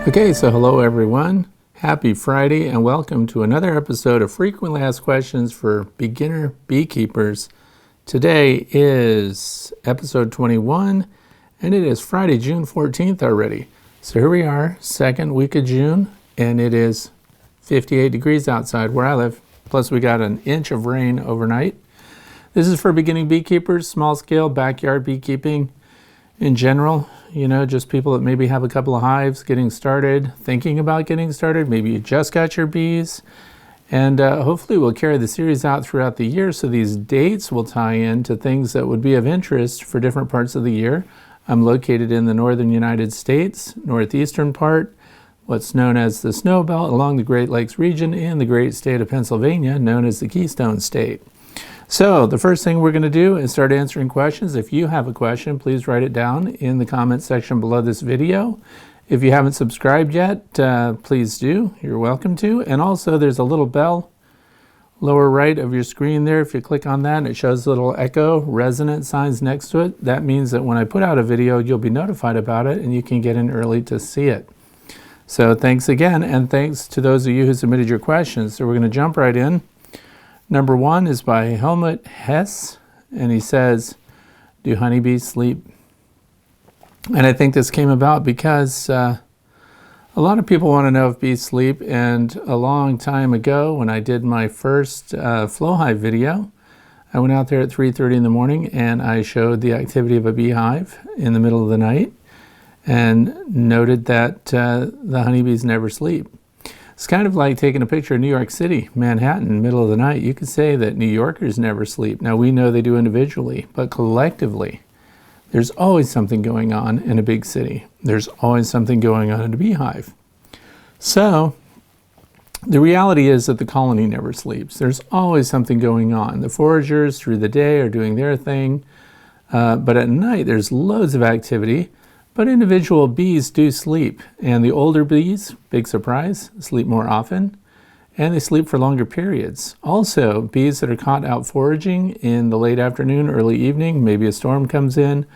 Okay, so hello everyone. Happy Friday and welcome to another episode of Frequently Asked Questions for Beginner Beekeepers. Today is episode 21 and it is Friday, June 14th already. So here we are, second week of June, and it is 58 degrees outside where I live. Plus we got an inch of rain overnight. This is for beginning beekeepers, small scale backyard beekeeping in general. You know, just people that maybe have a couple of hives getting started, thinking about getting started. Maybe you just got your bees. And hopefully we'll carry the series out throughout the year so these dates will tie in to things that would be of interest for different parts of the year. I'm located in the northern United States, northeastern part, what's known as the Snow Belt along the Great Lakes region in the great state of Pennsylvania, known as the Keystone State. So the first thing we're going to do is start answering questions. If you have a question, please write it down in the comment section below this video. If you haven't subscribed yet, please do. You're welcome to. And also there's a little bell lower right of your screen there. If you click on that, it shows little echo resonant signs next to it. That means that when I put out a video, you'll be notified about it and you can get in early to see it. So thanks again, and thanks to those of you who submitted your questions. So we're going to jump right in. Number one is by Helmut Hess, and he says, do honeybees sleep? And I think this came about because a lot of people want to know if bees sleep, and a long time ago when I did my first flow hive video, I went out there at 3:30 in the morning and I showed the activity of a beehive in the middle of the night and noted that the honeybees never sleep. It's kind of like taking a picture of New York City, Manhattan, middle of the night. You could say that New Yorkers never sleep. Now we know they do individually, but collectively, there's always something going on in a big city. There's always something going on in a beehive. So the reality is that the colony never sleeps. There's always something going on. The foragers through the day are doing their thing, but at night there's loads of activity. But individual bees do sleep, and the older bees, big surprise, sleep more often, and they sleep for longer periods. Also, bees that are caught out foraging in the late afternoon, early evening, maybe a storm comes in,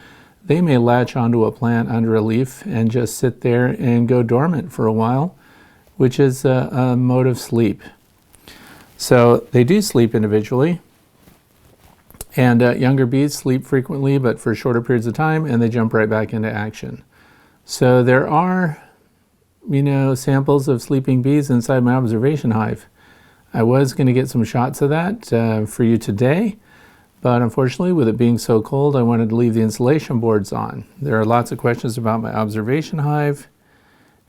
they may latch onto a plant under a leaf and just sit there and go dormant for a while, which is a mode of sleep. So they do sleep individually. And younger bees sleep frequently, but for shorter periods of time, and they jump right back into action. So there are, samples of sleeping bees inside my observation hive. I was going to get some shots of that for you today, but unfortunately, with it being so cold, I wanted to leave the insulation boards on. There are lots of questions about my observation hive,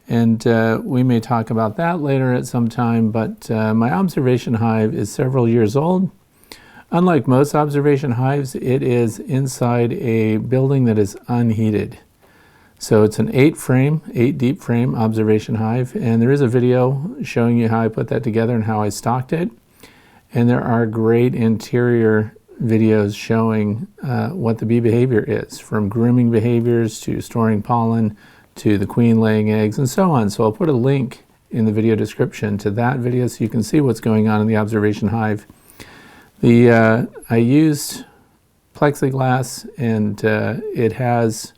and we may talk about that later at some time, but my observation hive is several years old. Unlike most observation hives, it is inside a building that is unheated. So it's an 8 deep frame observation hive, and there is a video showing you how I put that together and how I stocked it. And there are great interior videos showing what the bee behavior is, from grooming behaviors to storing pollen to the queen laying eggs and so on. So I'll put a link in the video description to that video so you can see what's going on in the observation hive. I used plexiglass, and it has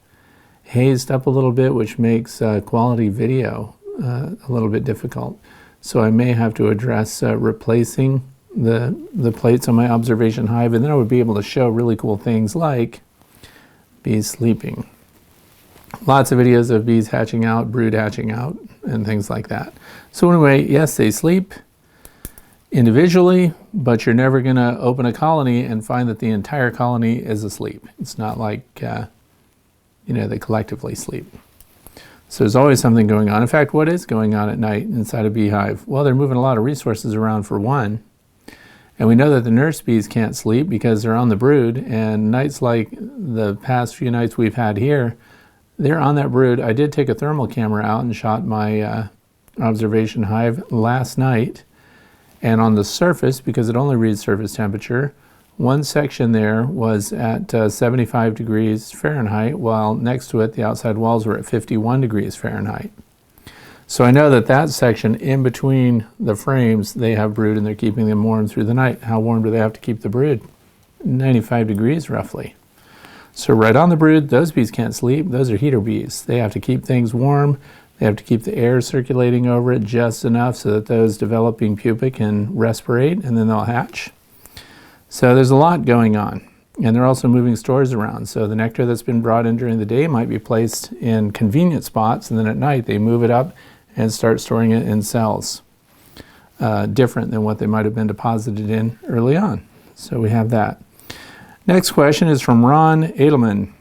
hazed up a little bit, which makes quality video a little bit difficult. So I may have to address replacing the plates on my observation hive, and then I would be able to show really cool things like bees sleeping. Lots of videos of bees hatching out, brood hatching out, and things like that. So anyway, yes, they sleep individually, but you're never going to open a colony and find that the entire colony is asleep. It's not like, they collectively sleep. So there's always something going on. In fact, what is going on at night inside a beehive? Well, they're moving a lot of resources around for one. And we know that the nurse bees can't sleep because they're on the brood, and nights like the past few nights we've had here, they're on that brood. I did take a thermal camera out and shot my observation hive last night. And on the surface, because it only reads surface temperature, one section there was at 75 degrees Fahrenheit, while next to it, the outside walls were at 51 degrees Fahrenheit. So I know that that section in between the frames, they have brood and they're keeping them warm through the night. How warm do they have to keep the brood? 95 degrees roughly. So right on the brood, those bees can't sleep. Those are heater bees. They have to keep things warm. They have to keep the air circulating over it just enough so that those developing pupae can respirate, and then they'll hatch. So there's a lot going on. And they're also moving stores around. So the nectar that's been brought in during the day might be placed in convenient spots, and then at night they move it up and start storing it in cells, different than what they might have been deposited in early on. So we have that. Next question is from Ron Edelman.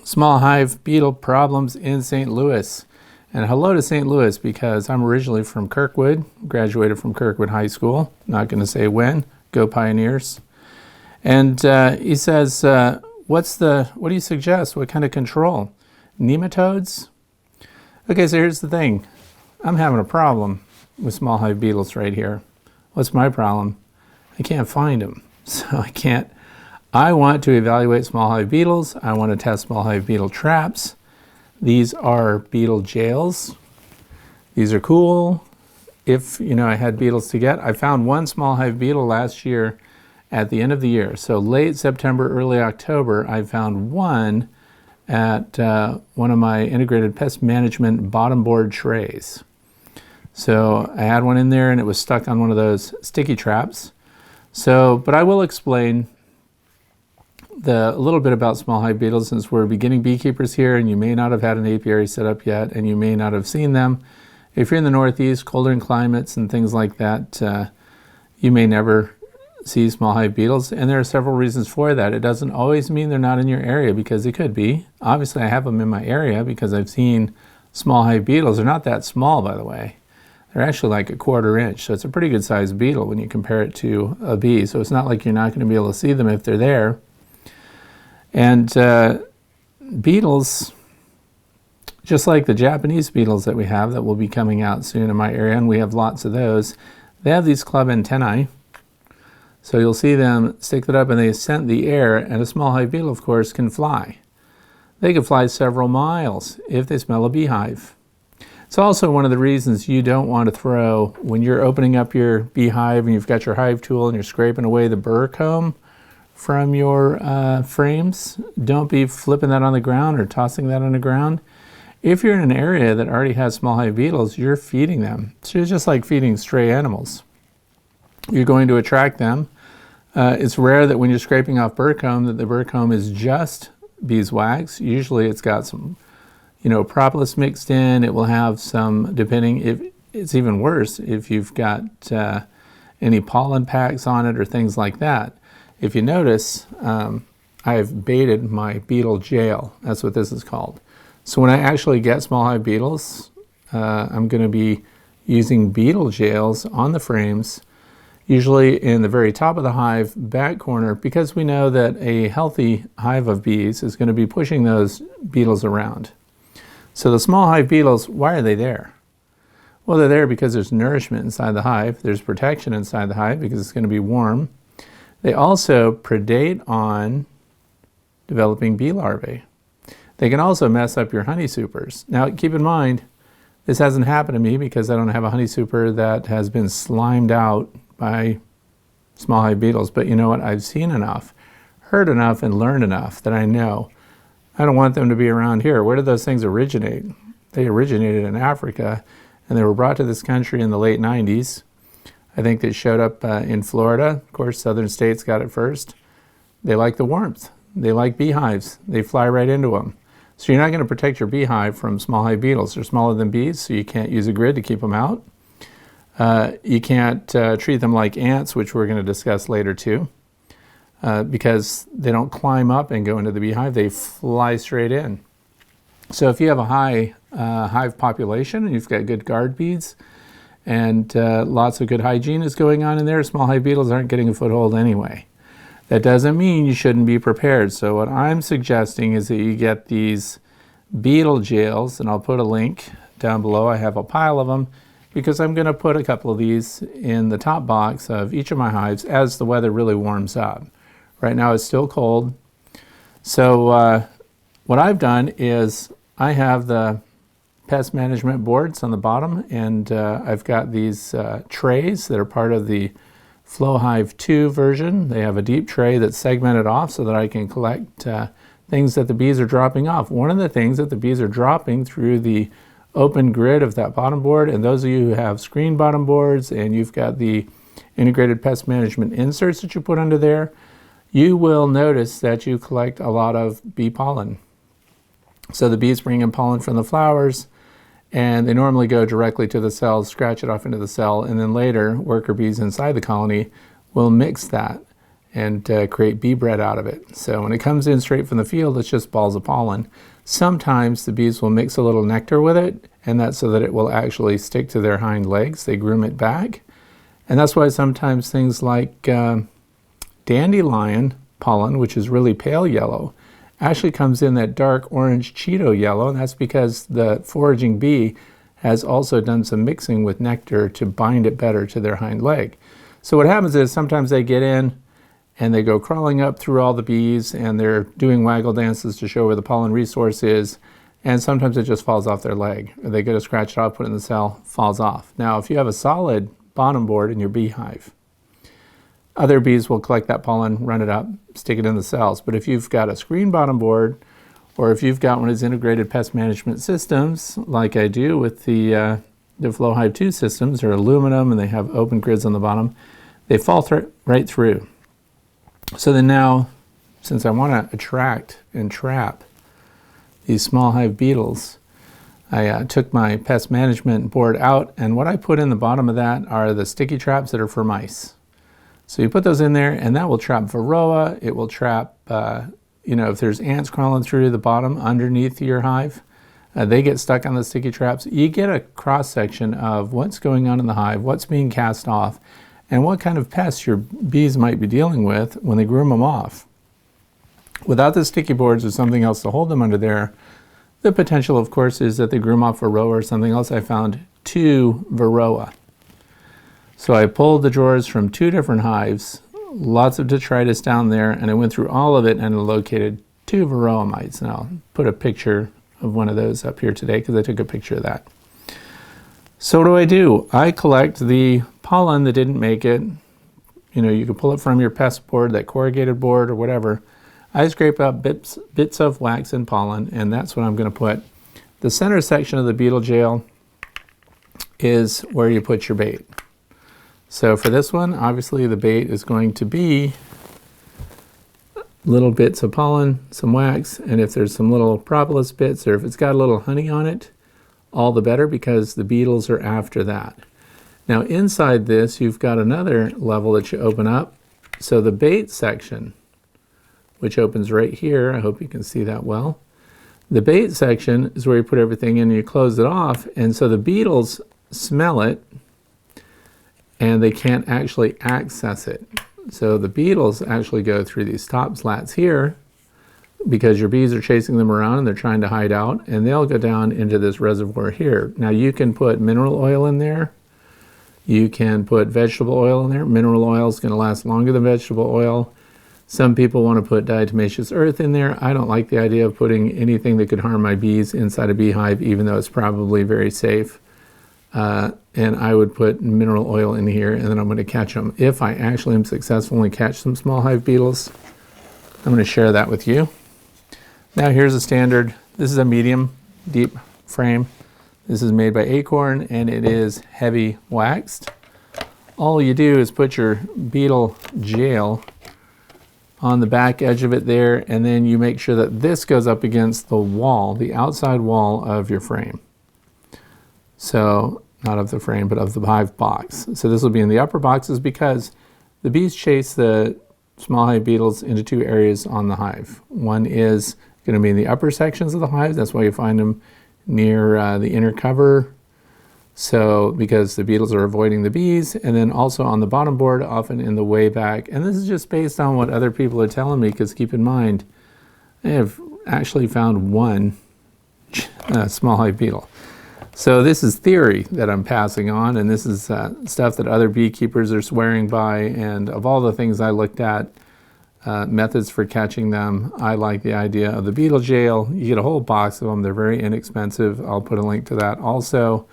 Small hive beetle problems in St. Louis. And hello to St. Louis, because I'm originally from Kirkwood, graduated from Kirkwood High School. Not going to say when. Go Pioneers. And he says, what do you suggest? What kind of control? Nematodes? Okay, so here's the thing. I'm having a problem with small hive beetles right here. What's my problem? I can't find them. So I want to evaluate small hive beetles. I want to test small hive beetle traps. These are beetle jails. These are cool. If, I had beetles to get. I found one small hive beetle last year at the end of the year. So late September, early October, I found one at one of my integrated pest management bottom board trays. So I had one in there and it was stuck on one of those sticky traps. But I will explain a little bit about small hive beetles, since we're beginning beekeepers here and you may not have had an apiary set up yet and you may not have seen them. If you're in the Northeast, colder climates and things like that, you may never see small hive beetles, and there are several reasons for that. It doesn't always mean they're not in your area, because they could be. Obviously I have them in my area because I've seen small hive beetles. They're not that small, by the way. They're actually like a 1/4 inch, so it's a pretty good sized beetle when you compare it to a bee. So it's not like you're not going to be able to see them if they're there. And beetles, just like the Japanese beetles that we have that will be coming out soon in my area, and we have lots of those, they have these club antennae. So you'll see them stick that up and they scent the air, and a small hive beetle, of course, can fly. They can fly several miles if they smell a beehive. It's also one of the reasons you don't want to throw, when you're opening up your beehive and you've got your hive tool and you're scraping away the burr comb from your frames, don't be flipping that on the ground or tossing that on the ground. If you're in an area that already has small hive beetles, you're feeding them. So it's just like feeding stray animals. You're going to attract them. It's rare that when you're scraping off burr comb that the burr comb is just beeswax. Usually it's got some, propolis mixed in. It will have some, depending, if it's even worse if you've got any pollen packs on it or things like that. If you notice, I've baited my beetle jail. That's what this is called. So when I actually get small hive beetles, I'm going to be using beetle jails on the frames, usually in the very top of the hive back corner, because we know that a healthy hive of bees is going to be pushing those beetles around. So the small hive beetles, why are they there? Well, they're there because there's nourishment inside the hive. There's protection inside the hive because it's going to be warm. They also predate on developing bee larvae. They can also mess up your honey supers. Now, keep in mind, this hasn't happened to me because I don't have a honey super that has been slimed out by small hive beetles. But you know what? I've seen enough, heard enough, and learned enough that I know I don't want them to be around here. Where did those things originate? They originated in Africa, and they were brought to this country in the late 90s. I think they showed up in Florida. Of course, southern states got it first. They like the warmth. They like beehives. They fly right into them. So you're not going to protect your beehive from small hive beetles. They're smaller than bees, so you can't use a grid to keep them out. You can't treat them like ants, which we're going to discuss later too, because they don't climb up and go into the beehive. They fly straight in. So if you have a high hive population and you've got good guard bees and lots of good hygiene is going on in there, small hive beetles aren't getting a foothold anyway. That doesn't mean you shouldn't be prepared. So what I'm suggesting is that you get these beetle jails, and I'll put a link down below. I have a pile of them because I'm going to put a couple of these in the top box of each of my hives as the weather really warms up. Right now it's still cold. So what I've done is I have the pest management boards on the bottom, and I've got these trays that are part of the Flow Hive 2 version. They have a deep tray that's segmented off so that I can collect things that the bees are dropping off. One of the things that the bees are dropping through the open grid of that bottom board. And those of you who have screen bottom boards and you've got the integrated pest management inserts that you put under there, you will notice that you collect a lot of bee pollen. So the bees bring in pollen from the flowers, and they normally go directly to the cells, scratch it off into the cell, and then later worker bees inside the colony will mix that and create bee bread out of it. So when it comes in straight from the field, it's just balls of pollen. Sometimes the bees will mix a little nectar with it, and that's so that it will actually stick to their hind legs. They groom it back. And that's why sometimes things like dandelion pollen, which is really pale yellow, actually comes in that dark orange Cheeto yellow, and that's because the foraging bee has also done some mixing with nectar to bind it better to their hind leg. So what happens is sometimes they get in and they go crawling up through all the bees and they're doing waggle dances to show where the pollen resource is, and sometimes it just falls off their leg. Or they go to scratch it off, put it in the cell, falls off. Now if you have a solid bottom board in your beehive, other bees will collect that pollen, run it up, stick it in the cells. But if you've got a screen bottom board, or if you've got one of those integrated pest management systems, like I do with the Flow Hive 2 systems, they're aluminum and they have open grids on the bottom, they fall right through. So then now, since I want to attract and trap these small hive beetles, I took my pest management board out, and what I put in the bottom of that are the sticky traps that are for mice. So you put those in there, and that will trap Varroa. It will trap, if there's ants crawling through the bottom underneath your hive, they get stuck on the sticky traps. You get a cross-section of what's going on in the hive, what's being cast off, and what kind of pests your bees might be dealing with when they groom them off. Without the sticky boards or something else to hold them under there, the potential, of course, is that they groom off Varroa or something else. I found 2 Varroa. So I pulled the drawers from 2 different hives, lots of detritus down there, and I went through all of it and located 2 Varroa mites. And I'll put a picture of one of those up here today because I took a picture of that. So what do? I collect the pollen that didn't make it. You can pull it from your pest board, that corrugated board or whatever. I scrape out bits of wax and pollen, and that's what I'm going to put. The center section of the beetle jail is where you put your bait. So for this one, obviously the bait is going to be little bits of pollen, some wax, and if there's some little propolis bits or if it's got a little honey on it, all the better, because the beetles are after that. Now inside this, you've got another level that you open up. So the bait section, which opens right here, I hope you can see that well. The bait section is where you put everything in and you close it off, and so the beetles smell it and they can't actually access it. So the beetles actually go through these top slats here because your bees are chasing them around and they're trying to hide out, and they'll go down into this reservoir here. Now you can put mineral oil in there. You can put vegetable oil in there. Mineral oil is going to last longer than vegetable oil. Some people want to put diatomaceous earth in there. I don't like the idea of putting anything that could harm my bees inside a beehive, even though it's probably very safe. And I would put mineral oil in here, and then I'm going to catch them. If I actually am successful and catch some small hive beetles, I'm going to share that with you. Now here's a standard. This is a medium deep frame. This is made by Acorn, and it is heavy waxed. All you do is put your beetle jail on the back edge of it there, and then you make sure that this goes up against the wall, the outside wall of your frame. So, not of the frame, but of the hive box. So this will be in the upper boxes because the bees chase the small hive beetles into 2 areas on the hive. One is going to be in the upper sections of the hive. That's why you find them near the inner cover. So, because the beetles are avoiding the bees, and then also on the bottom board, often in the way back. And this is just based on what other people are telling me, because keep in mind, I have actually found 1 small hive beetle. So this is theory that I'm passing on, and this is stuff that other beekeepers are swearing by, and of all the things I looked at, methods for catching them, I like the idea of the beetle jail. You get a whole box of them. They're very inexpensive. I'll put a link to that also.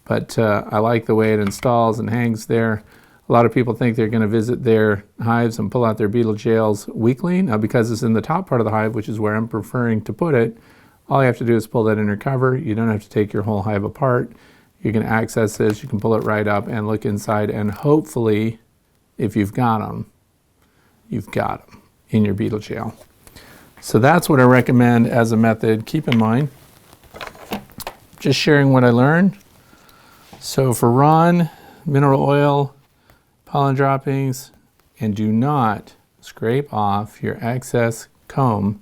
But I like the way it installs and hangs there. A lot of people think they're going to visit their hives and pull out their beetle jails weekly. Now, because it's in the top part of the hive, which is where I'm preferring to put it, All you have to do is pull that inner cover. You don't have to take your whole hive apart. You can access this, you can pull it right up and look inside, and hopefully, if you've got them in your beetle jail. So that's what I recommend as a method. Keep in mind, just sharing what I learned. So for Ron, mineral oil, pollen droppings, and do not scrape off your excess comb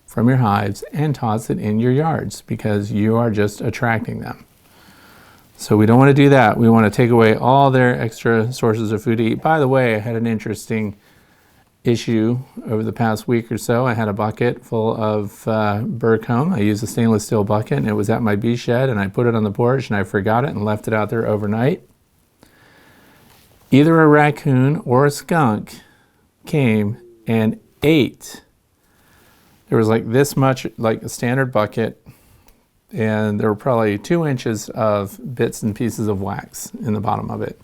from your hives and toss it in your yards, because you are just attracting them. So we don't want to do that. We want to take away all their extra sources of food to eat. By the way, I had an interesting issue over the past week or so. I had a bucket full of burr comb. I used a stainless steel bucket, and it was at my bee shed, and I put it on the porch, and I forgot it and left it out there overnight. Either a raccoon or a skunk came and ate. There was like this much, like a standard bucket, and there were probably 2 inches of bits and pieces of wax in the bottom of it.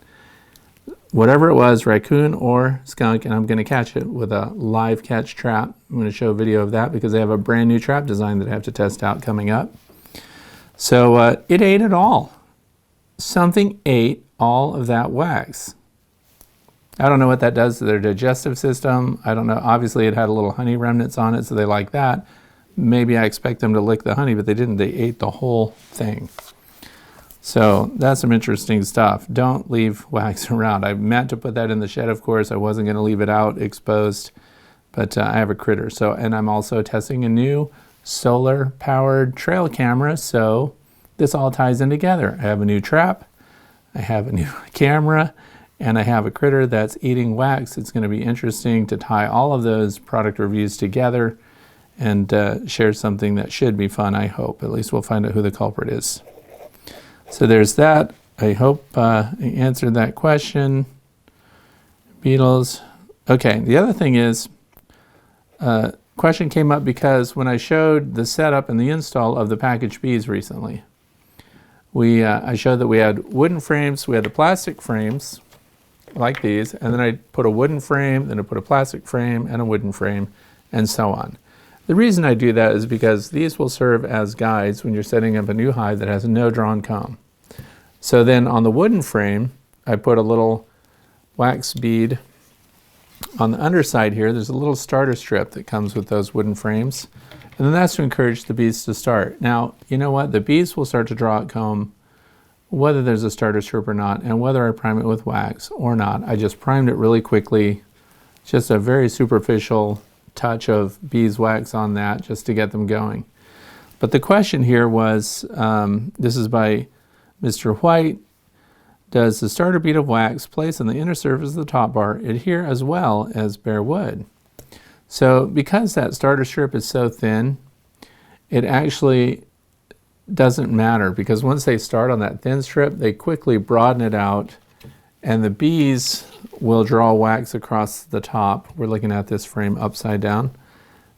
Whatever it was, raccoon or skunk, and I'm going to catch it with a live catch trap. I'm going to show a video of that because they have a brand new trap design that I have to test out coming up. So it ate it all. Something ate all of that wax. I don't know what that does to their digestive system. I don't know. Obviously, it had a little honey remnants on it, so they like that. Maybe I expect them to lick the honey, but they didn't. They ate the whole thing. So that's some interesting stuff. Don't leave wax around. I meant to put that in the shed, of course. I wasn't going to leave it out exposed, but I have a critter. So, and I'm also testing a new solar-powered trail camera, so this all ties in together. I have a new trap, I have a new camera, and I have a critter that's eating wax. It's going to be interesting to tie all of those product reviews together and share something that should be fun, I hope. At least we'll find out who the culprit is. So there's that. I hope I answered that question. Beetles. Okay, the other thing is, question came up because when I showed the setup and the install of the packaged bees recently, I showed that we had wooden frames, we had the plastic frames like these, and then I put a wooden frame, then I put a plastic frame and a wooden frame, and so on. The reason I do that is because these will serve as guides when you're setting up a new hive that has no drawn comb. So then on the wooden frame, I put a little wax bead on the underside here. There's a little starter strip that comes with those wooden frames. And then that's to encourage the bees to start. Now, you know what? The bees will start to draw out comb whether there's a starter strip or not, and whether I prime it with wax or not. I just primed it really quickly, just a very superficial touch of beeswax on that just to get them going. But the question here was, this is by Mr. White, does the starter bead of wax placed on the inner surface of the top bar adhere as well as bare wood? So because that starter strip is so thin, it actually doesn't matter, because once they start on that thin strip, they quickly broaden it out, and the bees will draw wax across the top. We're looking at this frame upside down.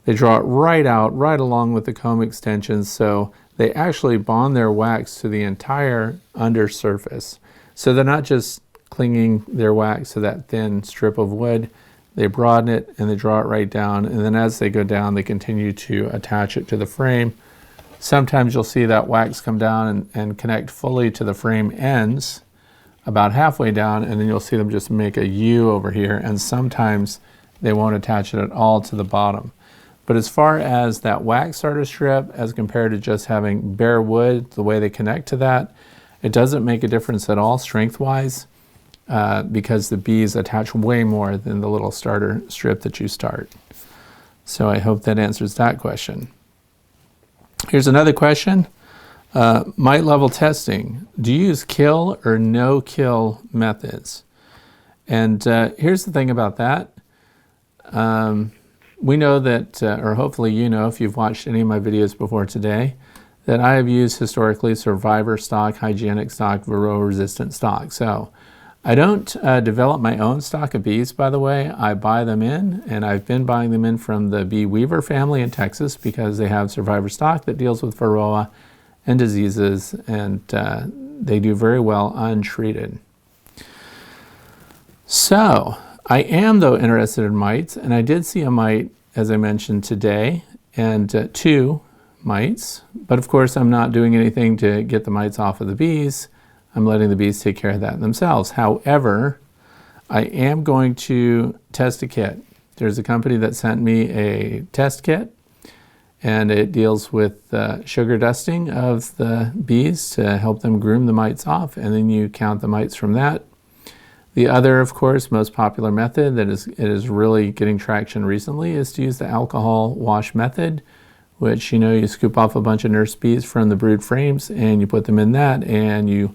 They draw it right out, right along with the comb extensions, so they actually bond their wax to the entire undersurface. So they're not just clinging their wax to that thin strip of wood, they broaden it and they draw it right down, and then as they go down, they continue to attach it to the frame. Sometimes you'll see that wax come down and connect fully to the frame ends, about halfway down, and then you'll see them just make a U over here, and sometimes they won't attach it at all to the bottom. But as far as that wax starter strip, as compared to just having bare wood, the way they connect to that, it doesn't make a difference at all strength-wise, because the bees attach way more than the little starter strip that you start. So I hope that answers that question. Here's another question. Mite level testing. Do you use kill or no kill methods? And here's the thing about that. We know that, or hopefully you know if you've watched any of my videos before today, that I have used historically survivor stock, hygienic stock, Varroa resistant stock. So I don't develop my own stock of bees, by the way. I buy them in, and I've been buying them in from the bee weaver family in Texas because they have survivor stock that deals with Varroa and diseases, and they do very well untreated. So I am, though, interested in mites, and I did see a mite, as I mentioned today, and 2 mites. But of course, I'm not doing anything to get the mites off of the bees. I'm letting the bees take care of that themselves. However, I am going to test a kit. There's a company that sent me a test kit, and it deals with sugar dusting of the bees to help them groom the mites off, and then you count the mites from that. The other, of course, most popular method that is really getting traction recently is to use the alcohol wash method, which, you scoop off a bunch of nurse bees from the brood frames and you put them in that, and you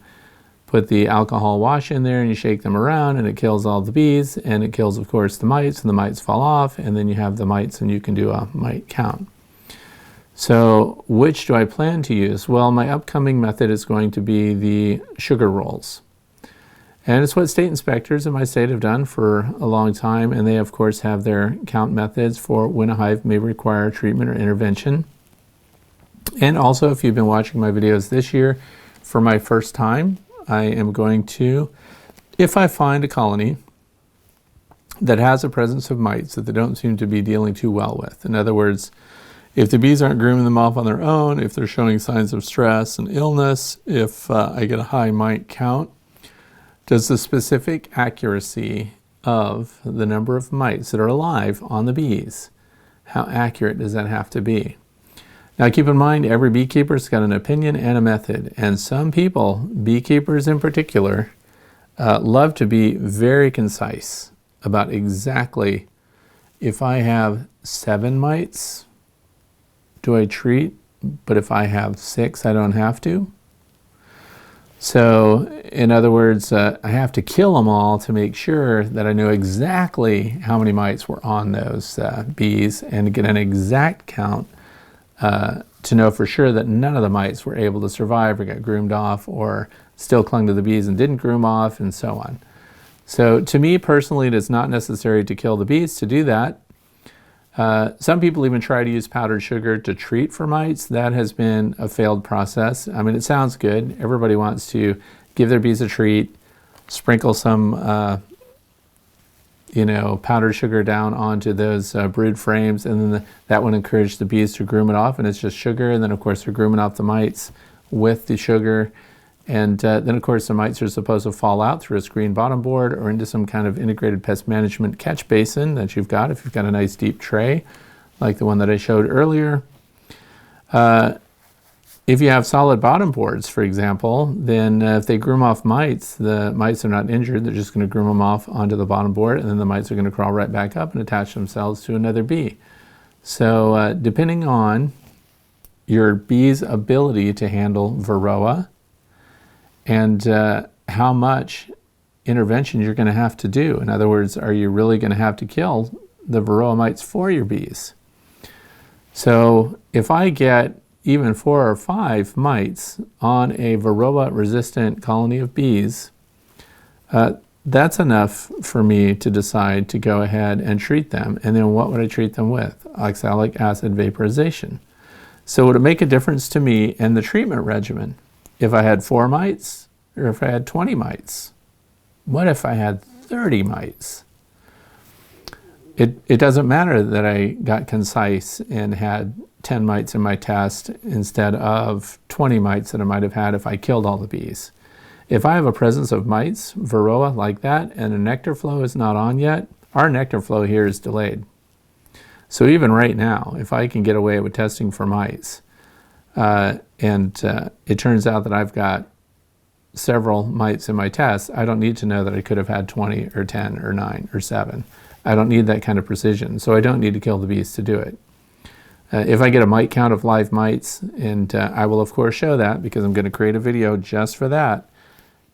put the alcohol wash in there and you shake them around, and it kills all the bees, and it kills, of course, the mites, and the mites fall off, and then you have the mites and you can do a mite count. So which do I plan to use? Well, my upcoming method is going to be the sugar rolls. And it's what state inspectors in my state have done for a long time, and they of course have their count methods for when a hive may require treatment or intervention. And also, if you've been watching my videos this year, for my first time, I am going to, if I find a colony that has a presence of mites that they don't seem to be dealing too well with, in other words, if the bees aren't grooming them off on their own, if they're showing signs of stress and illness, if I get a high mite count, does the specific accuracy of the number of mites that are alive on the bees, how accurate does that have to be? Now keep in mind, every beekeeper's got an opinion and a method, and some people, beekeepers in particular, love to be very concise about exactly, if I have 7 mites, do I treat? But if I have 6, I don't have to. So, in other words, I have to kill them all to make sure that I know exactly how many mites were on those bees, and to get an exact count to know for sure that none of the mites were able to survive or got groomed off or still clung to the bees and didn't groom off, and so on. So to me personally, it is not necessary to kill the bees to do that. Some people even try to use powdered sugar to treat for mites. That has been a failed process. I mean, it sounds good. Everybody wants to give their bees a treat, sprinkle some, powdered sugar down onto those brood frames, and then that would encourage the bees to groom it off, and it's just sugar. And then, of course, they're grooming off the mites with the sugar. And then, of course, the mites are supposed to fall out through a screen bottom board or into some kind of integrated pest management catch basin that you've got, if you've got a nice deep tray, like the one that I showed earlier. If you have solid bottom boards, for example, then if they groom off mites, the mites are not injured. They're just going to groom them off onto the bottom board, and then the mites are going to crawl right back up and attach themselves to another bee. So depending on your bee's ability to handle Varroa, and how much intervention you're going to have to do. In other words, are you really going to have to kill the Varroa mites for your bees? So if I get even 4 or 5 mites on a Varroa-resistant colony of bees, that's enough for me to decide to go ahead and treat them. And then what would I treat them with? Oxalic acid vaporization. So would it make a difference to me in the treatment regimen if I had 4 mites or if I had 20 mites? What if I had 30 mites? It doesn't matter that I got concise and had 10 mites in my test instead of 20 mites that I might have had if I killed all the bees. If I have a presence of mites, Varroa like that, and the nectar flow is not on yet, our nectar flow here is delayed. So even right now, if I can get away with testing for mites, it turns out that I've got several mites in my test, I don't need to know that I could have had 20 or 10 or 9 or 7. I don't need that kind of precision, so I don't need to kill the bees to do it. If I get a mite count of live mites, and I will of course show that because I'm going to create a video just for that,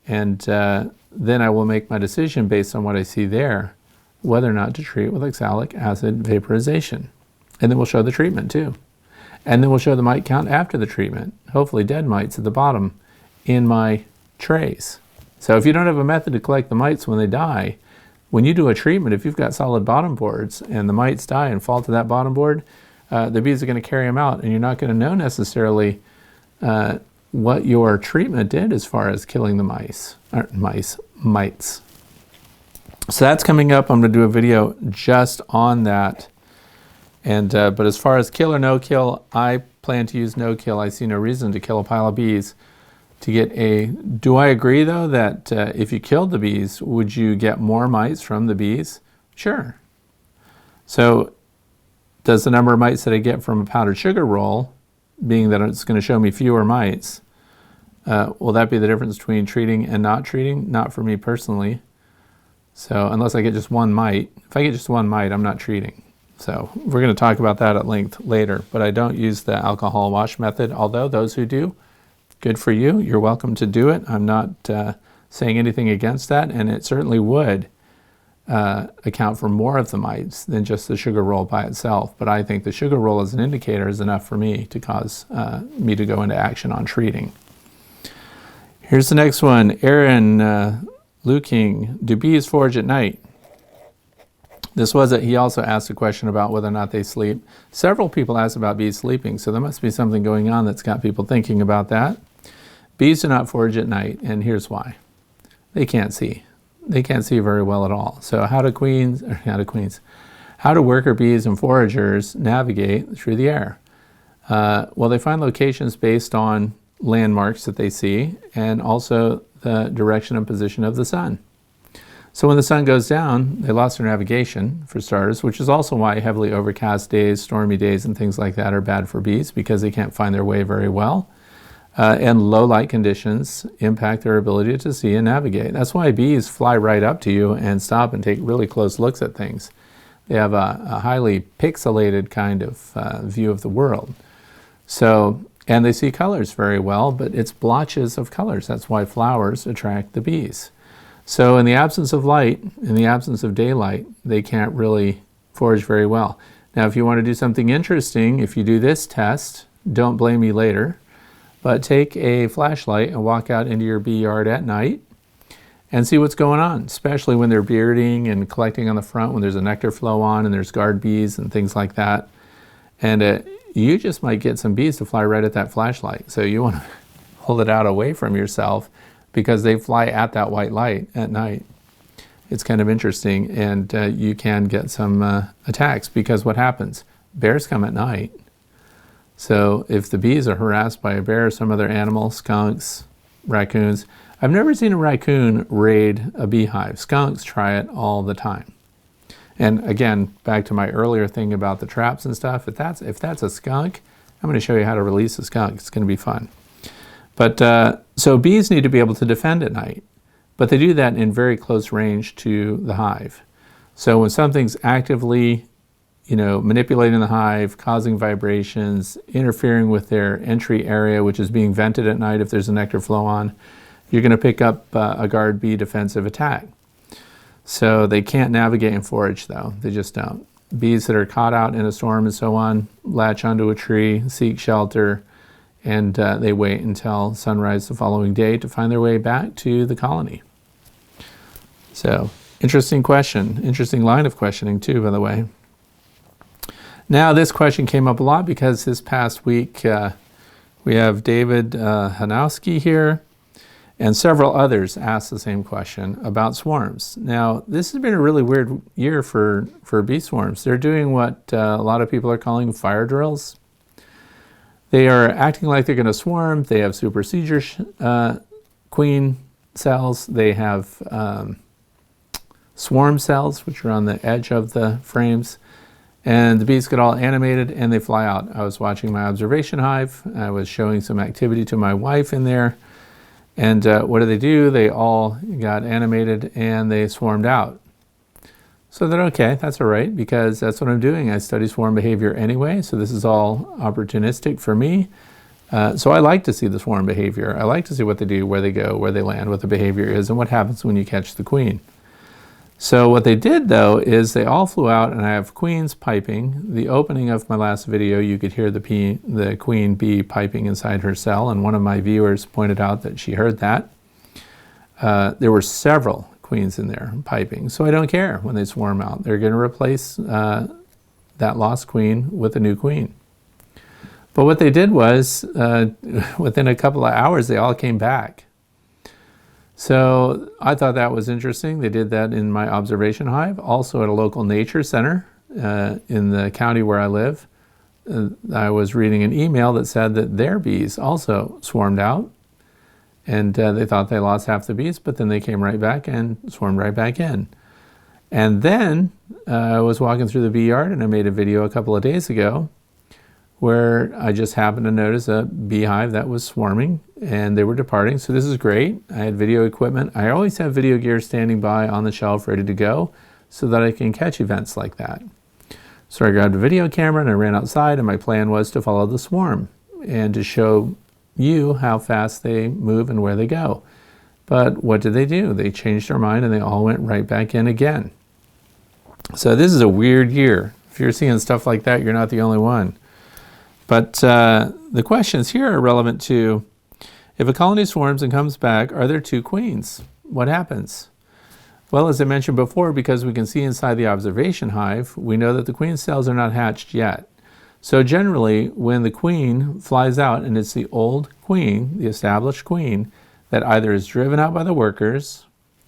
and then I will make my decision based on what I see there, whether or not to treat with oxalic acid vaporization. And then we'll show the treatment too. And then we'll show the mite count after the treatment, hopefully dead mites at the bottom in my trays. So if you don't have a method to collect the mites when they die, when you do a treatment, if you've got solid bottom boards and the mites die and fall to that bottom board, the bees are going to carry them out, and you're not going to know necessarily what your treatment did as far as killing the mites. So that's coming up. I'm going to do a video just on that. But as far as kill or no kill, I plan to use no kill. I see no reason to kill a pile of bees to get a... Do I agree, though, that if you killed the bees, would you get more mites from the bees? Sure. So does the number of mites that I get from a powdered sugar roll, being that it's going to show me fewer mites, will that be the difference between treating and not treating? Not for me personally. So unless I get just one mite, if I get just one mite, I'm not treating. So we're going to talk about that at length later, but I don't use the alcohol wash method, although those who do, good for you. You're welcome to do it. I'm not saying anything against that, and it certainly would account for more of the mites than just the sugar roll by itself. But I think the sugar roll as an indicator is enough for me to cause me to go into action on treating. Here's the next one. Aaron Luking, do bees forage at night? He also asked a question about whether or not they sleep. Several people asked about bees sleeping, so there must be something going on that's got people thinking about that. Bees do not forage at night, and here's why. They can't see. They can't see very well at all. So how do worker bees and foragers navigate through the air? Well, they find locations based on landmarks that they see, and also the direction and position of the sun. So when the sun goes down, they lost their navigation, for starters, which is also why heavily overcast days, stormy days, and things like that are bad for bees, because they can't find their way very well. And low light conditions impact their ability to see and navigate. That's why bees fly right up to you and stop and take really close looks at things. They have a highly pixelated kind of view of the world. So, and they see colors very well, but it's blotches of colors. That's why flowers attract the bees. So in the absence of light, in the absence of daylight, they can't really forage very well. Now, if you want to do something interesting, if you do this test, don't blame me later, but take a flashlight and walk out into your bee yard at night and see what's going on, especially when they're bearding and collecting on the front, when there's a nectar flow on and there's guard bees and things like that. And you just might get some bees to fly right at that flashlight. So you want to hold it out away from yourself, because they fly at that white light at night. It's kind of interesting, and you can get some attacks, because what happens? Bears come at night. So if the bees are harassed by a bear or some other animal, skunks, raccoons. I've never seen a raccoon raid a beehive. Skunks try it all the time. And again, back to my earlier thing about the traps and stuff, if that's a skunk, I'm going to show you how to release a skunk. It's going to be fun. But so bees need to be able to defend at night, but they do that in very close range to the hive. So when something's actively, manipulating the hive, causing vibrations, interfering with their entry area, which is being vented at night if there's a nectar flow on, you're going to pick up a guard bee defensive attack. So they can't navigate and forage, though. They just don't. Bees that are caught out in a storm and so on latch onto a tree, seek shelter, and they wait until sunrise the following day to find their way back to the colony. So, interesting question. Interesting line of questioning, too, by the way. Now, this question came up a lot because this past week we have David Hanowski here, and several others asked the same question about swarms. Now, this has been a really weird year for bee swarms. They're doing what a lot of people are calling fire drills. They are acting like they're going to swarm. They have super seizure queen cells. They have swarm cells, which are on the edge of the frames. And the bees get all animated and they fly out. I was watching my observation hive. I was showing some activity to my wife in there. And what do? They all got animated and they swarmed out. So then, okay, that's all right, because that's what I'm doing. I study swarm behavior anyway, so this is all opportunistic for me. So I like to see the swarm behavior. I like to see what they do, where they go, where they land, what the behavior is, and what happens when you catch the queen. So what they did, though, is they all flew out, and I have queens piping. The opening of my last video, you could hear the queen bee piping inside her cell, and one of my viewers pointed out that she heard that. There were several queens in there piping, so I don't care when they swarm out. They're going to replace that lost queen with a new queen. But what they did was, within a couple of hours, they all came back. So I thought that was interesting. They did that in my observation hive, also at a local nature center in the county where I live, I was reading an email that said that their bees also swarmed out, and they thought they lost half the bees, but then they came right back and swarmed right back in. And then I was walking through the bee yard, and I made a video a couple of days ago where I just happened to notice a beehive that was swarming, and they were departing. So this is great. I had video equipment. I always have video gear standing by on the shelf ready to go so that I can catch events like that. So I grabbed a video camera and I ran outside, and my plan was to follow the swarm and to show you how fast they move and where they go. But what did they do? They changed their mind and they all went right back in again. So this is a weird year. If you're seeing stuff like that, you're not the only one. But the questions here are relevant to, if a colony swarms and comes back, are there two queens? What happens? Well, as I mentioned before, because we can see inside the observation hive, we know that the queen cells are not hatched yet. So generally, when the queen flies out, and it's the old queen, the established queen, that either is driven out by the workers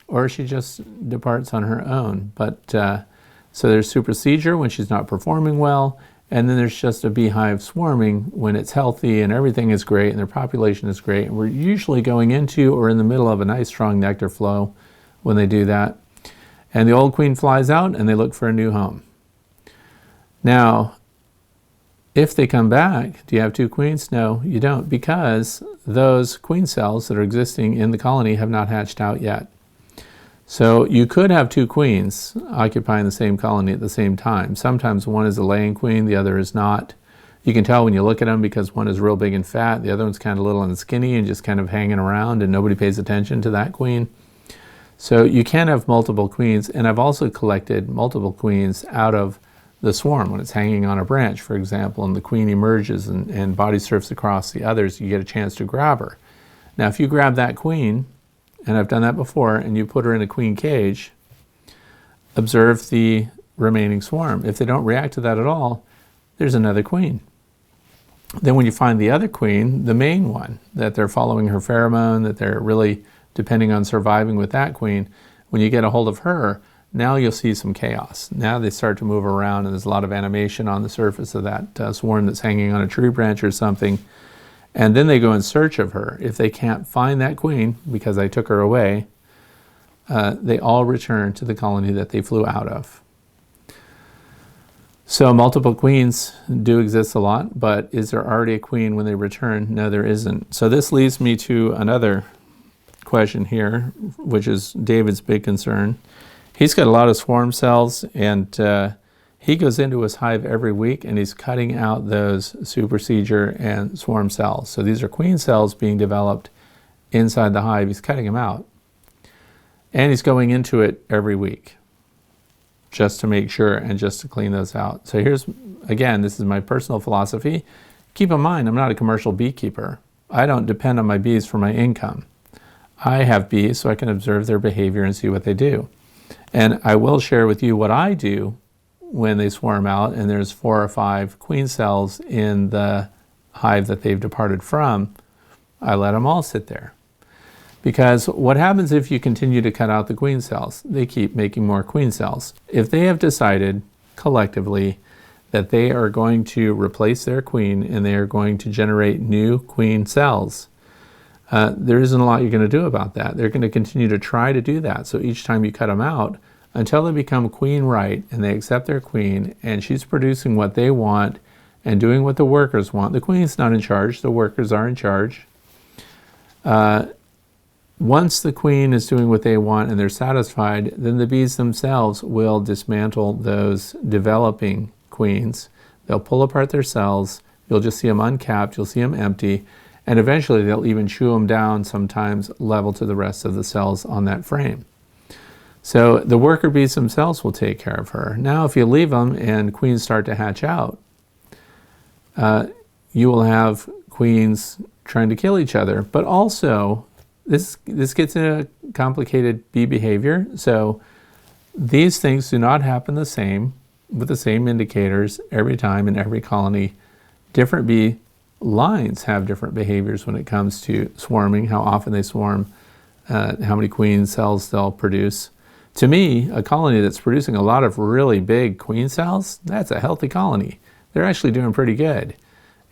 or she just departs on her own. But so there's supersedure when she's not performing well, and then there's just a beehive swarming when it's healthy and everything is great and their population is great. And we're usually going into or in the middle of a nice strong nectar flow when they do that. And the old queen flies out and they look for a new home. Now, if they come back, do you have two queens? No, you don't, because those queen cells that are existing in the colony have not hatched out yet. So you could have two queens occupying the same colony at the same time. Sometimes one is a laying queen, the other is not. You can tell when you look at them because one is real big and fat, the other one's kind of little and skinny and just kind of hanging around, and nobody pays attention to that queen. So you can have multiple queens, and I've also collected multiple queens out of the swarm when it's hanging on a branch, for example, and the queen emerges and body surfs across the others. You get a chance to grab her. Now, if you grab that queen, and I've done that before, and you put her in a queen cage, observe the remaining swarm. If they don't react to that at all, there's another queen. Then when you find the other queen, the main one, that they're following her pheromone, that they're really depending on surviving with that queen, when you get a hold of her, now you'll see some chaos. Now they start to move around, and there's a lot of animation on the surface of that swarm that's hanging on a tree branch or something. And then they go in search of her. If they can't find that queen, because I took her away, they all return to the colony that they flew out of. So multiple queens do exist a lot, but is there already a queen when they return? No, there isn't. So this leads me to another question here, which is David's big concern. He's got a lot of swarm cells, and he goes into his hive every week and he's cutting out those supersedure and swarm cells. So these are queen cells being developed inside the hive. He's cutting them out. And he's going into it every week just to make sure and just to clean those out. So here's, again, this is my personal philosophy. Keep in mind, I'm not a commercial beekeeper. I don't depend on my bees for my income. I have bees so I can observe their behavior and see what they do. And I will share with you what I do when they swarm out and there's 4 or 5 queen cells in the hive that they've departed from. I let them all sit there. Because what happens if you continue to cut out the queen cells? They keep making more queen cells. If they have decided collectively that they are going to replace their queen and they are going to generate new queen cells, there isn't a lot you're going to do about that. They're going to continue to try to do that. So each time you cut them out, until they become queen right and they accept their queen and she's producing what they want and doing what the workers want. The queen's not in charge, the workers are in charge. Once the queen is doing what they want and they're satisfied, then the bees themselves will dismantle those developing queens. They'll pull apart their cells, you'll just see them uncapped, you'll see them empty, and eventually they'll even chew them down, sometimes level to the rest of the cells on that frame. So the worker bees themselves will take care of her. Now if you leave them and queens start to hatch out, you will have queens trying to kill each other. But also, this gets into complicated bee behavior. So these things do not happen the same, with the same indicators every time in every colony. Different bee lines have different behaviors when it comes to swarming, how often they swarm, how many queen cells they'll produce. To me, a colony that's producing a lot of really big queen cells, that's a healthy colony. They're actually doing pretty good.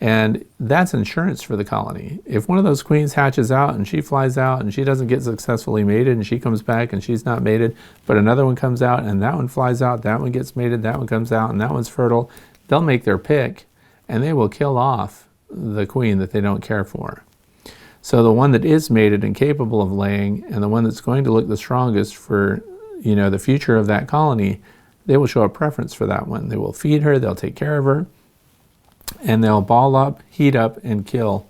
And that's insurance for the colony. If one of those queens hatches out and she flies out and she doesn't get successfully mated and she comes back and she's not mated, but another one comes out and that one flies out, that one gets mated, that one comes out and that one's fertile, they'll make their pick and they will kill off the queen that they don't care for. So the one that is mated and capable of laying and the one that's going to look the strongest for, the future of that colony, they will show a preference for that one. They will feed her, they'll take care of her, and they'll ball up, heat up, and kill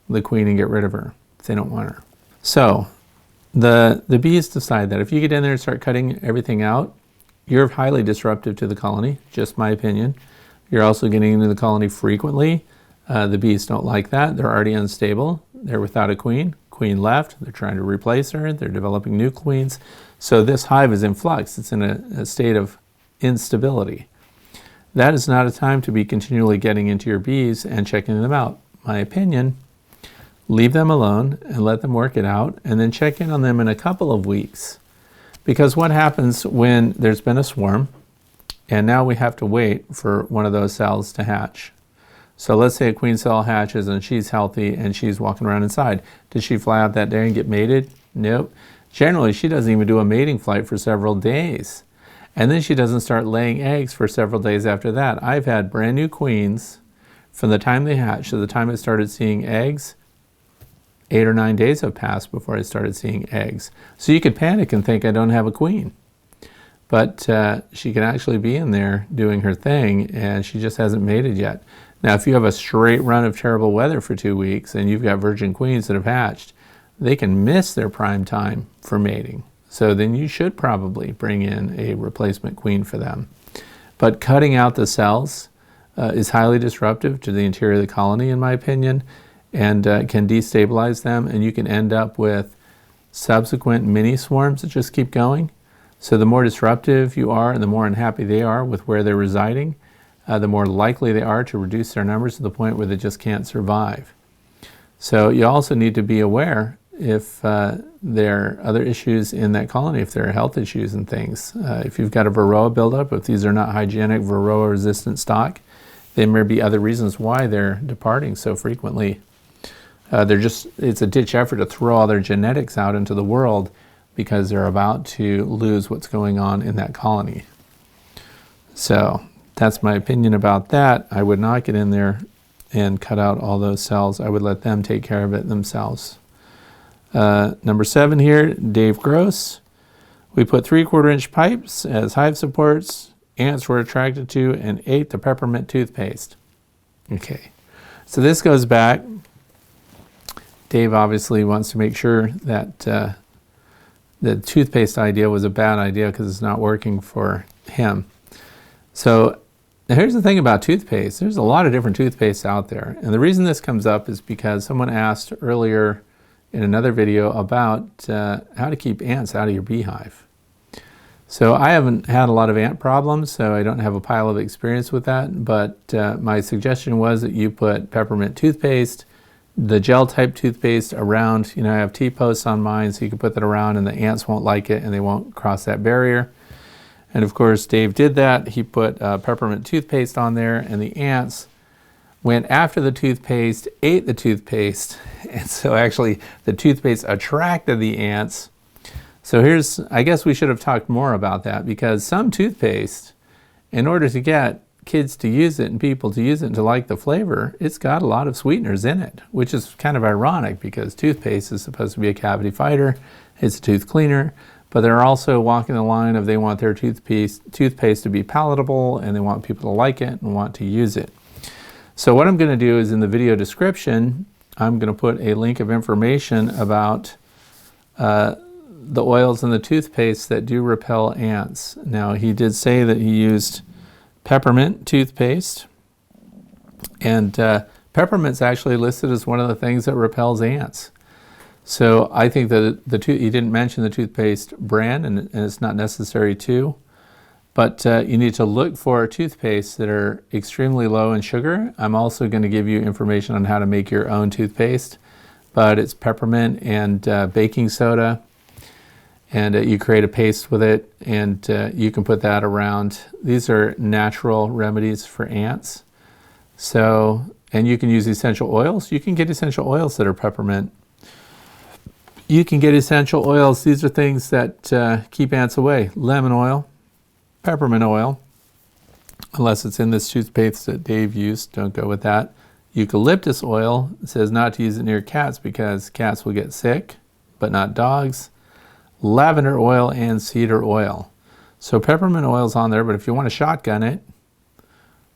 the queen and get rid of her if they don't want her. So the bees decide that if you get in there and start cutting everything out, you're highly disruptive to the colony, just my opinion. You're also getting into the colony frequently. The bees don't like that. They're already unstable. They're without a queen. Queen left. They're trying to replace her. They're developing new queens. So this hive is in flux. It's in a state of instability. That is not a time to be continually getting into your bees and checking them out. My opinion, leave them alone and let them work it out, and then check in on them in a couple of weeks. Because what happens when there's been a swarm, and now we have to wait for one of those cells to hatch. So let's say a queen cell hatches and she's healthy and she's walking around inside. Does she fly out that day and get mated? Nope. Generally, she doesn't even do a mating flight for several days. And then she doesn't start laying eggs for several days after that. I've had brand new queens from the time they hatched to the time I started seeing eggs. 8 or 9 days have passed before I started seeing eggs. So you could panic and think I don't have a queen. But she can actually be in there doing her thing and she just hasn't mated yet. Now, if you have a straight run of terrible weather for 2 weeks and you've got virgin queens that have hatched, they can miss their prime time for mating. So then you should probably bring in a replacement queen for them. But cutting out the cells is highly disruptive to the interior of the colony, in my opinion, and can destabilize them, and you can end up with subsequent mini swarms that just keep going. So the more disruptive you are and the more unhappy they are with where they're residing, the more likely they are to reduce their numbers to the point where they just can't survive. So you also need to be aware if there are other issues in that colony, if there are health issues and things. If you've got a Varroa buildup, if these are not hygienic Varroa resistant stock, there may be other reasons why they're departing so frequently. It's a ditch effort to throw all their genetics out into the world because they're about to lose what's going on in that colony. So that's my opinion about that. I would not get in there and cut out all those cells. I would let them take care of it themselves. Number 7 here, Dave Gross. We put 3/4 inch pipes as hive supports. Ants were attracted to and ate the peppermint toothpaste. Okay, so this goes back. Dave obviously wants to make sure that the toothpaste idea was a bad idea because it's not working for him. So now here's the thing about toothpaste. There's a lot of different toothpastes out there. And the reason this comes up is because someone asked earlier in another video about how to keep ants out of your beehive. So I haven't had a lot of ant problems, so I don't have a pile of experience with that, but my suggestion was that you put peppermint toothpaste, the gel type toothpaste around, I have T-posts on mine, so you can put that around and the ants won't like it and they won't cross that barrier. And of course, Dave did that. He put peppermint toothpaste on there and the ants went after the toothpaste, ate the toothpaste, and so actually the toothpaste attracted the ants. So I guess we should have talked more about that, because some toothpaste, in order to get kids to use it and people to use it and to like the flavor, it's got a lot of sweeteners in it, which is kind of ironic because toothpaste is supposed to be a cavity fighter, it's a tooth cleaner, but they're also walking the line of they want their toothpaste to be palatable and they want people to like it and want to use it. So what I'm going to do is in the video description, I'm going to put a link of information about the oils and the toothpaste that do repel ants. Now, he did say that he used peppermint toothpaste, and peppermint's actually listed as one of the things that repels ants. So I think that he didn't mention the toothpaste brand, and it's not necessary to. But you need to look for toothpastes that are extremely low in sugar. I'm also going to give you information on how to make your own toothpaste, but it's peppermint and baking soda. and you create a paste with it, and you can put that around. These are natural remedies for ants. So, and you can use essential oils. You can get essential oils that are peppermint. You can get essential oils. These are things that keep ants away. Lemon oil, peppermint oil, unless it's in this toothpaste that Dave used. Don't go with that. Eucalyptus oil. It says not to use it near cats because cats will get sick, but not dogs. Lavender oil and cedar oil. So peppermint oil is on there, but if you want to shotgun it,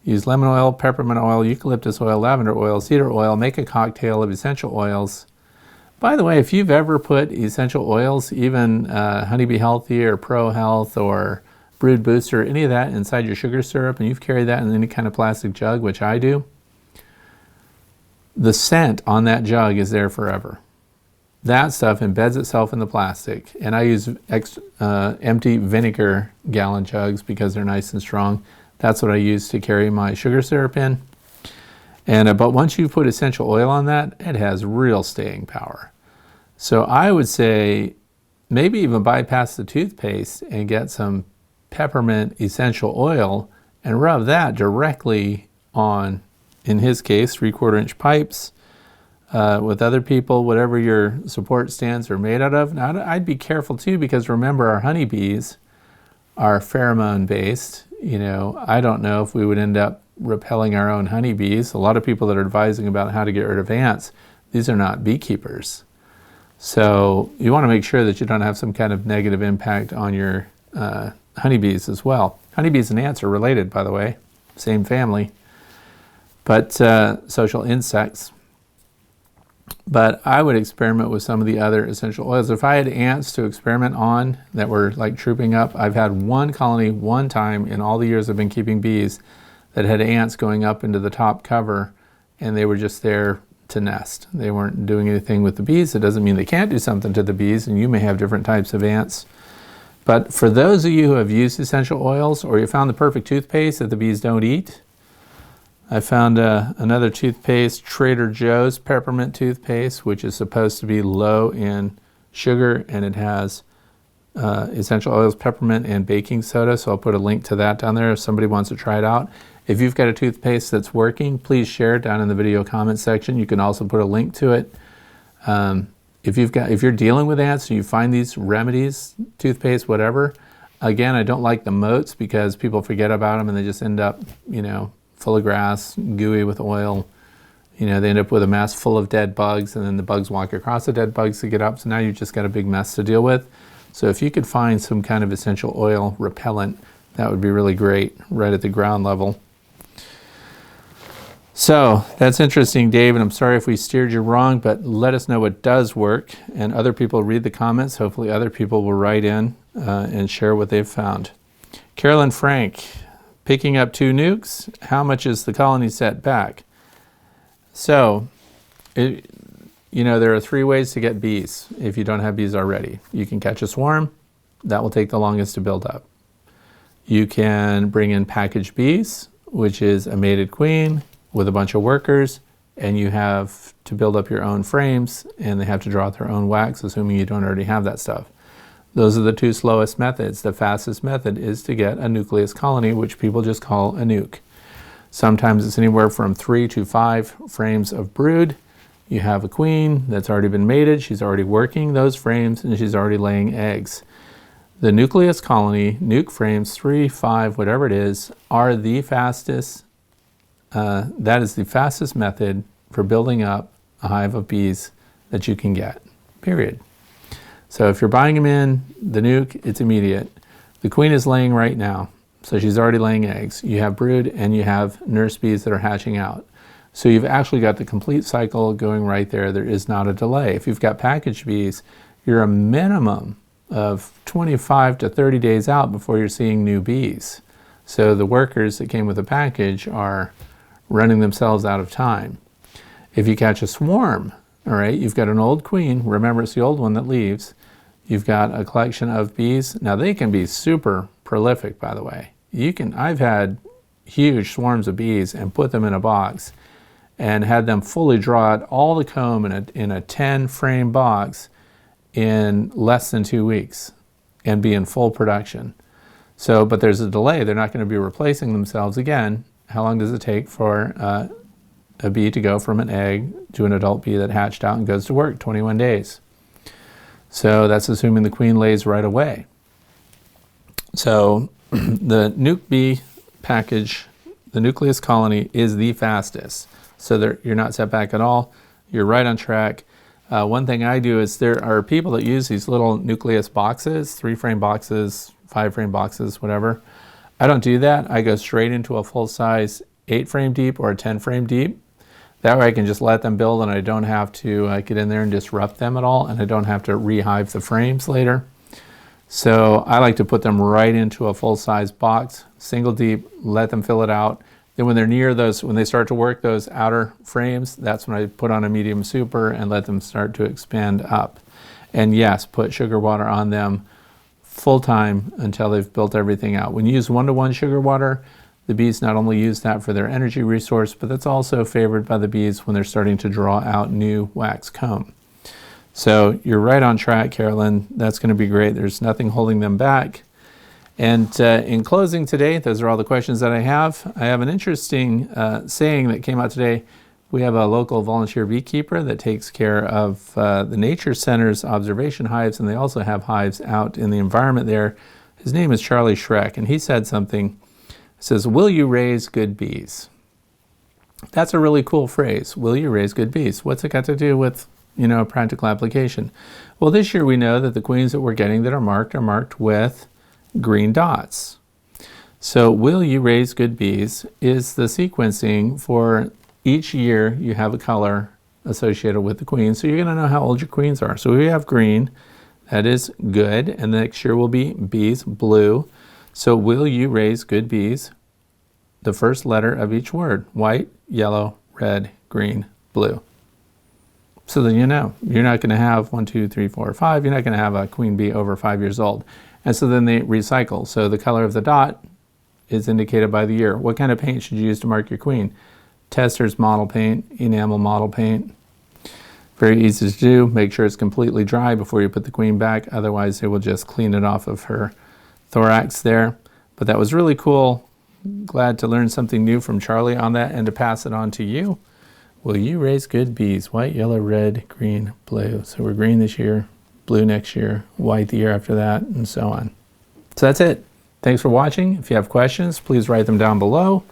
use lemon oil, peppermint oil, eucalyptus oil, lavender oil, cedar oil. Make a cocktail of essential oils. By the way, if you've ever put essential oils, even Honeybee Healthy or Pro Health or Brood Booster, any of that inside your sugar syrup, and you've carried that in any kind of plastic jug, which I do, the scent on that jug is there forever. That stuff embeds itself in the plastic, and I use empty vinegar gallon jugs because they're nice and strong. That's what I use to carry my sugar syrup in. And but once you put essential oil on that, it has real staying power. So I would say maybe even bypass the toothpaste and get some peppermint essential oil and rub that directly on, in his case, 3/4 inch pipes. With other people, whatever your support stands are made out of. Now, I'd be careful too, because remember, our honeybees are pheromone based. You know, I don't know if we would end up repelling our own honeybees. A lot of people that are advising about how to get rid of ants, these are not beekeepers. So you want to make sure that you don't have some kind of negative impact on your honeybees as well. Honeybees and ants are related, by the way, same family, but social insects. But I would experiment with some of the other essential oils. If I had ants to experiment on that were like trooping up, I've had one colony one time in all the years I've been keeping bees that had ants going up into the top cover, and they were just there to nest. They weren't doing anything with the bees. It doesn't mean they can't do something to the bees, and you may have different types of ants. But for those of you who have used essential oils, or you found the perfect toothpaste that the bees don't eat, I found another toothpaste, Trader Joe's peppermint toothpaste, which is supposed to be low in sugar, and it has essential oils, peppermint, and baking soda. So I'll put a link to that down there if somebody wants to try it out. If you've got a toothpaste that's working, please share it down in the video comment section. You can also put a link to it. If you're dealing with ants and you find these remedies, toothpaste, whatever, again, I don't like the moats because people forget about them and they just end up, you know, full of grass, gooey with oil. You know, they end up with a mess full of dead bugs, and then the bugs walk across the dead bugs to get up. So now you've just got a big mess to deal with. So if you could find some kind of essential oil repellent, that would be really great right at the ground level. So that's interesting, Dave, and I'm sorry if we steered you wrong, but let us know what does work, and other people read the comments. Hopefully other people will write in and share what they've found. Carolyn Frank, picking up 2 nukes, how much is the colony set back? So, you know, there are 3 ways to get bees if you don't have bees already. You can catch a swarm. That will take the longest to build up. You can bring in packaged bees, which is a mated queen with a bunch of workers, and you have to build up your own frames, and they have to draw out their own wax, assuming you don't already have that stuff. Those are the 2 slowest methods. The fastest method is to get a nucleus colony, which people just call a nuke. Sometimes it's anywhere from 3 to 5 frames of brood. You have a queen that's already been mated, she's already working those frames, and she's already laying eggs. The nucleus colony, nuke frames, 3, 5, whatever it is, are the fastest. That is the fastest method for building up a hive of bees that you can get, period. So if you're buying them in, the nuke, it's immediate. The queen is laying right now, so she's already laying eggs. You have brood and you have nurse bees that are hatching out. So you've actually got the complete cycle going right there. There is not a delay. If you've got packaged bees, you're a minimum of 25 to 30 days out before you're seeing new bees. So the workers that came with the package are running themselves out of time. If you catch a swarm, all right, you've got an old queen. Remember, it's the old one that leaves. You've got a collection of bees. Now they can be super prolific, by the way. I've had huge swarms of bees and put them in a box and had them fully draw out all the comb in a 10 frame box in less than 2 weeks. and be in full production. So, but there's a delay. They're not going to be replacing themselves again. How long does it take for a bee to go from an egg to an adult bee that hatched out and goes to work? 21 days. So that's assuming the queen lays right away. So the nuke bee package, the nucleus colony, is the fastest. So you're not set back at all. You're right on track. One thing I do is there are people that use these little nucleus boxes, 3-frame boxes, 5-frame boxes, whatever. I don't do that. I go straight into a full-size 8-frame deep or a 10-frame deep. That way I can just let them build and I don't have to get in there and disrupt them at all, and I don't have to rehive the frames later. So I like to put them right into a full-size box, single deep, let them fill it out. Then when they're near those, when they start to work those outer frames, that's when I put on a medium super and let them start to expand up. And yes, put sugar water on them full time until they've built everything out. When you use 1-to-1 sugar water, the bees not only use that for their energy resource, but that's also favored by the bees when they're starting to draw out new wax comb. So you're right on track, Carolyn. That's going to be great. There's nothing holding them back. And in closing today, those are all the questions that I have. I have an interesting saying that came out today. We have a local volunteer beekeeper that takes care of the nature center's observation hives, and they also have hives out in the environment there. His name is Charlie Schreck, and he said something. He says, "Will you raise good bees?" That's a really cool phrase. Will you raise good bees? What's it got to do with, a practical application? Well, this year we know that the queens that we're getting that are marked with green dots. So will you raise good bees is the sequencing for each year you have a color associated with the queen. So you're going to know how old your queens are. So we have green, that is good, and the next year will be bees, blue. So will you raise good bees? The first letter of each word: white, yellow, red, green, blue. So then you're not going to have 1, 2, 3, 4, 5. You're not going to have a queen bee over 5 years old. And so then they recycle. So the color of the dot is indicated by the year. What kind of paint should you use to mark your queen? Testor's model paint, enamel model paint. Very easy to do. Make sure it's completely dry before you put the queen back. Otherwise, they will just clean it off of her thorax there. But that was really cool. Glad to learn something new from Charlie on that and to pass it on to you. Will you raise good bees? White, yellow, red, green, blue. So we're green this year, blue next year, white the year after that, and so on. So that's it. Thanks for watching. If you have questions, please write them down below.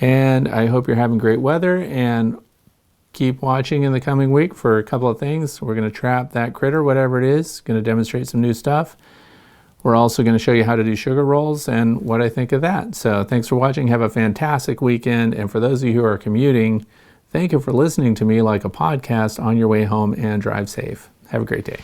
And I hope you're having great weather, and keep watching in the coming week for a couple of things. We're going to trap that critter, whatever it is, going to demonstrate some new stuff. We're also going to show you how to do sugar rolls and what I think of that. So thanks for watching. Have a fantastic weekend. And for those of you who are commuting, thank you for listening to me like a podcast on your way home, and drive safe. Have a great day.